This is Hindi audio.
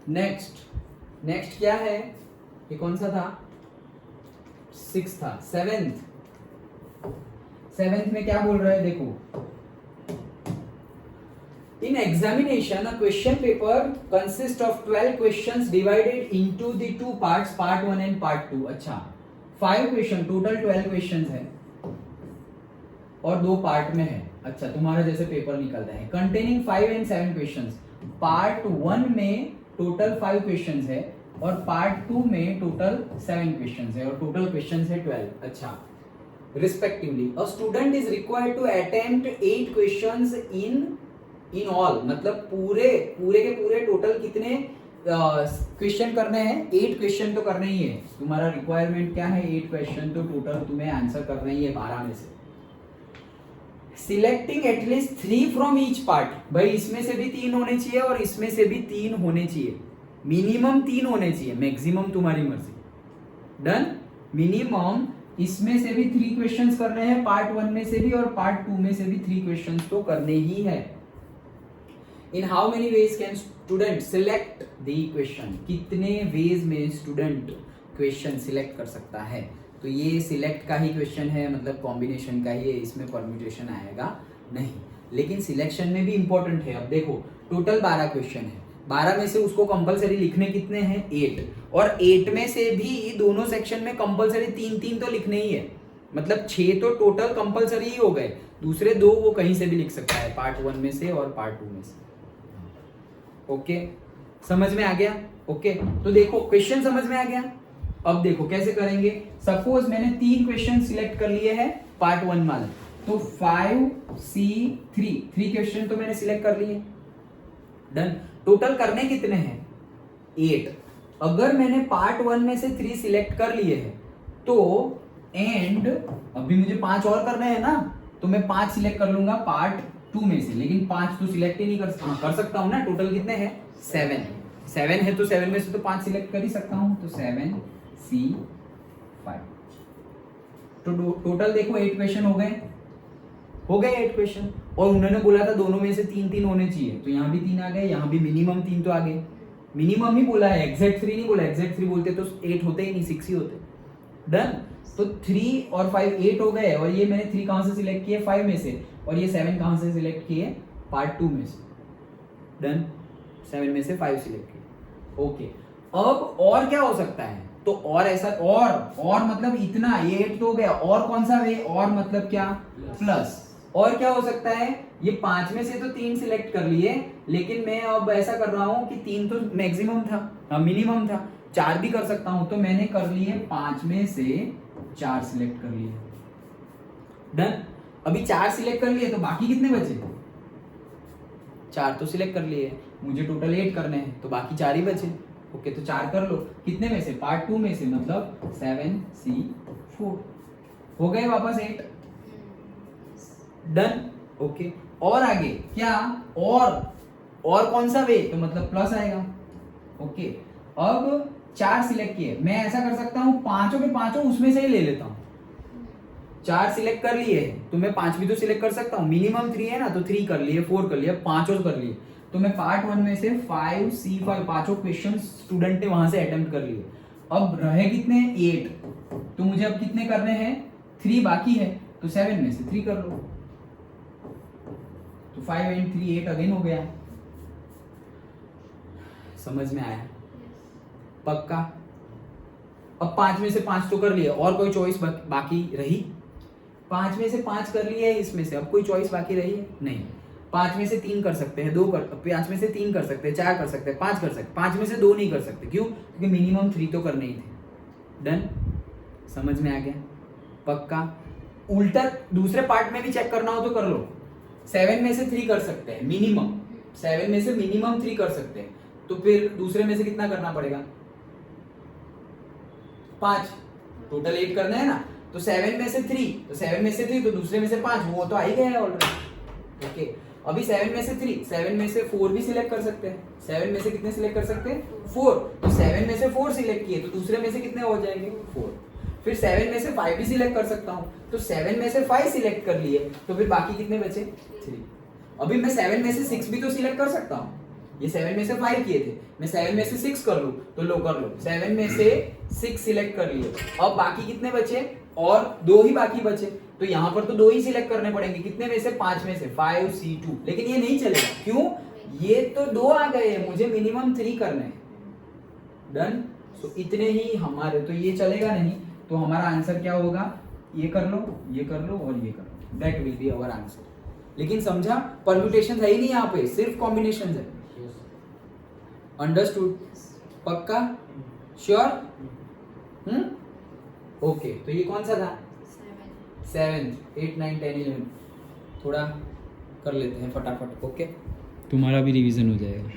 नेक्स्ट क्या है, ये कौन सा था, 6 था। सेवेंथ में क्या बोल रहा है, देखो, in examination a question paper consist of 12 questions divided into the two parts, part 1 and part 2। अच्छा, 5 क्वेश्चन, टोटल 12 क्वेश्चंस है और 2 पार्ट में है। अच्छा, तुम्हारा जैसे पेपर निकलता है, कंटेनिंग 5 एंड 7 क्वेश्चंस। पार्ट 1 में टोटल 5 क्वेश्चंस है और पार्ट 2 में टोटल 7 क्वेश्चंस है और टोटल क्वेश्चंस है 12। अच्छा, respectively a student is required to attempt 8 questions in all, मतलब पूरे के पूरे टोटल कितने क्वेश्चन करने हैं, 8 क्वेश्चन तो करने ही है। तुम्हारा रिक्वायरमेंट क्या है, 8 क्वेश्चन तो टोटल तुम्हें आंसर करना ही है 12 में से। Selecting at least 3 from each part, भाई इसमें से भी 3 होने चाहिए और इसमें से भी 3 होने चाहिए, मिनिमम 3 होने चाहिए, मैक्सिमम तुम्हारी मर्जी। डन। मिनिमम इसमें से भी 3 क्वेश्चंस करने हैं, पार्ट 1 में से भी और पार्ट 2 में से भी 3 क्वेश्चंस तो करने ही है। In how many ways can student select the question, कितने वेज में स्टूडेंट क्वेश्चन सिलेक्ट कर सकता है। तो ये सिलेक्ट का ही क्वेश्चन है, मतलब कॉम्बिनेशन का ही है, इसमें परम्यूटेशन आएगा नहीं। लेकिन सिलेक्शन में भी इंपॉर्टेंट है। अब देखो, टोटल 12 क्वेश्चन है, 12 में से उसको कंपलसरी लिखने कितने हैं, 8, और 8 में से भी दोनों सेक्शन में कंपलसरी 3-3 तो लिखने ही है, मतलब 6 तो टोटल कंपलसरी ही हो गए। दूसरे 2 वो कहीं से भी लिख सकता है, पार्ट 1 में से और पार्ट 2 में से। ओके, समझ में आ गया। ओके, तो देखो क्वेश्चन समझ में आ गया। अब देखो कैसे करेंगे। सपोज मैंने 3 क्वेश्चन सिलेक्ट कर लिए हैं पार्ट 1 वाले, तो 5C3 3 क्वेश्चन तो मैंने सिलेक्ट कर लिए। डन। टोटल करने कितने हैं, 8। अगर मैंने पार्ट 1 में से 3 सिलेक्ट कर लिए हैं तो एंड अभी मुझे 5 और करने हैं ना, तो मैं 5 सिलेक्ट कर लूंगा पार्ट 2 में से, लेकिन 5 तो सिलेक्ट ही नहीं कर सकता हूं ना। टोटल कितने हैं, 7 है, तो 7 में से तो 5 सिलेक्ट कर ही सकता हूं, तो 7C5। तो टोटल देखो 8 क्वेश्चन हो गए 8 क्वेश्चन, और उन्होंने बोला था दोनों में से 3-3 होने चाहिए, तो यहाँ भी 3 आ गए, यहाँ भी मिनिमम 3 तो आ गए। मिनिमम ही बोला है, एग्जैक्ट 3 नहीं बोला। एग्जैक्ट 3 बोलते तो 8 होते ही नहीं, 6 ही होते। डन। तो 3 और 5 8 हो गए, और ये मैंने 3 कहां से सिलेक्ट किए, 5 में से, और ये 7 कहां से सिलेक्ट किए, पार्ट 2 में से। डन। 7 में से 5 सिलेक्ट किए। ओके, अब और क्या हो सकता है, तो और ऐसा और मतलब इतना, ये 8 तो हो गया, और कौन सा वे, और मतलब क्या, प्लस। और क्या हो सकता है, ये 5 में से तो 3 सिलेक्ट कर लिए, लेकिन मैं अब ऐसा कर रहा हूं कि 3 तो मैक्सिमम था, मिनिमम था, 4 भी कर सकता हूं, तो मैंने कर लिए 5 में से 4 सिलेक्ट कर लिए। डन। अभी 4 सिलेक्ट कर लिए, तो बाकी कितने बचे, 4 तो सिलेक्ट कर लिए, मुझे टोटल 8 करने हैं, तो बाकी 4 ही बचे। ओके, तो 4 कर लो, कितने में से, पार्ट 2 में से, मतलब 7C4 हो गए वापस 8। डन। ओके, और आगे क्या, और कौन सा वे, तो मतलब प्लस आएगा। ओके, अब 4 सिलेक्ट किए, मैं ऐसा कर सकता हूं, पांचों के पांचों उसमें से ही ले लेता हूं। 4 सिलेक्ट कर लिए, तो मैं 5 भी तो सिलेक्ट कर सकता हूं, मिनिमम 3 है ना, तो 3 कर लिए, 4 कर लिए, 5 कर लिए, तो मैं पार्ट 1 में से 5C5 पांचों क्वेश्चन स्टूडेंट ने वहां से अटेम्प्ट कर लिए। अब रहे कितने, 8, तो मुझे अब कितने करने हैं, 3 बाकी है, तो 7 में से 3 कर लो, तो 5 and 3 8 अगेन हो गया। समझ में आया, पक्का। अब 5 में से 5 तो कर लिए, और कोई चॉइस बाकी रही, 5 में से 5 कर लिए इसमें से, अब कोई चॉइस बाकी रही है नहीं। 5 में से 3 कर सकते हैं, 5 में से 3 कर सकते हैं, 4 कर सकते हैं, 5 कर सकते हैं, 5 में से 2 नहीं कर सकते, क्यों, क्योंकि मिनिमम 3 तो करने ही थे। डन। समझ में आ गया, पक्का। उल्टा दूसरे पार्ट में भी चेक करना हो तो कर लो, 7 में से 3 कर सकते हैं मिनिमम, 7 में से मिनिमम 3 कर सकते हैं, तो फिर दूसरे में से कितना करना पड़ेगा, 5, टोटल 8 करना है ना, तो 7 में से 3, तो 7 में से 3, तो दूसरे में से 5, वो तो आ ही गया है ऑलरेडी। ओके, अभी 7 में से 3, 7 में से 4 भी सिलेक्ट कर सकते हैं, 7 में से कितने सिलेक्ट कर सकते हैं, 4, तो 7 में से 4 सिलेक्ट किए, तो दूसरे में से कितने हो जाएंगे, 4। फिर 7 में से 5 भी सिलेक्ट कर सकता हूं, तो 7 में से 5 सिलेक्ट कर लिए, तो फिर बाकी कितने बचे, 3। अभी मैं 7 में से 6 भी तो सिलेक्ट कर सकता हूं, ये 7 में से 5 किए थे, मैं 7 में से 6 कर लूं तो लो कर लो, 7 में से 6 सिलेक्ट कर लिए, अब बाकी कितने बचे, और 2 ही बाकी बचे, तो यहाँ पर तो 2 ही सिलेक्ट करने पड़ेंगे, कितने में से, 5 में से, 5C2, लेकिन ये नहीं चलेगा, क्यों, ये तो 2 आ गए हैं, मुझे मिनिमम 3 करने हैं, डन। सो इतने ही हमारे, तो ये चलेगा नहीं, तो हमारा आंसर क्या होगा, ये कर लो, ये कर लो और ये कर लो, that will be our answer. लेकिन समझा, परम्यूटेशन है ही नहीं यहाँ पे, सिर्फ कॉम्बिनेशन है। अंडरस्टूड, पक्का, श्योर, ओके। तो ये कौन सा था, 7, 8, 9, 10, 11, थोड़ा कर लेते हैं फटाफट, ओके, तुम्हारा भी रिवीजन हो जाएगा।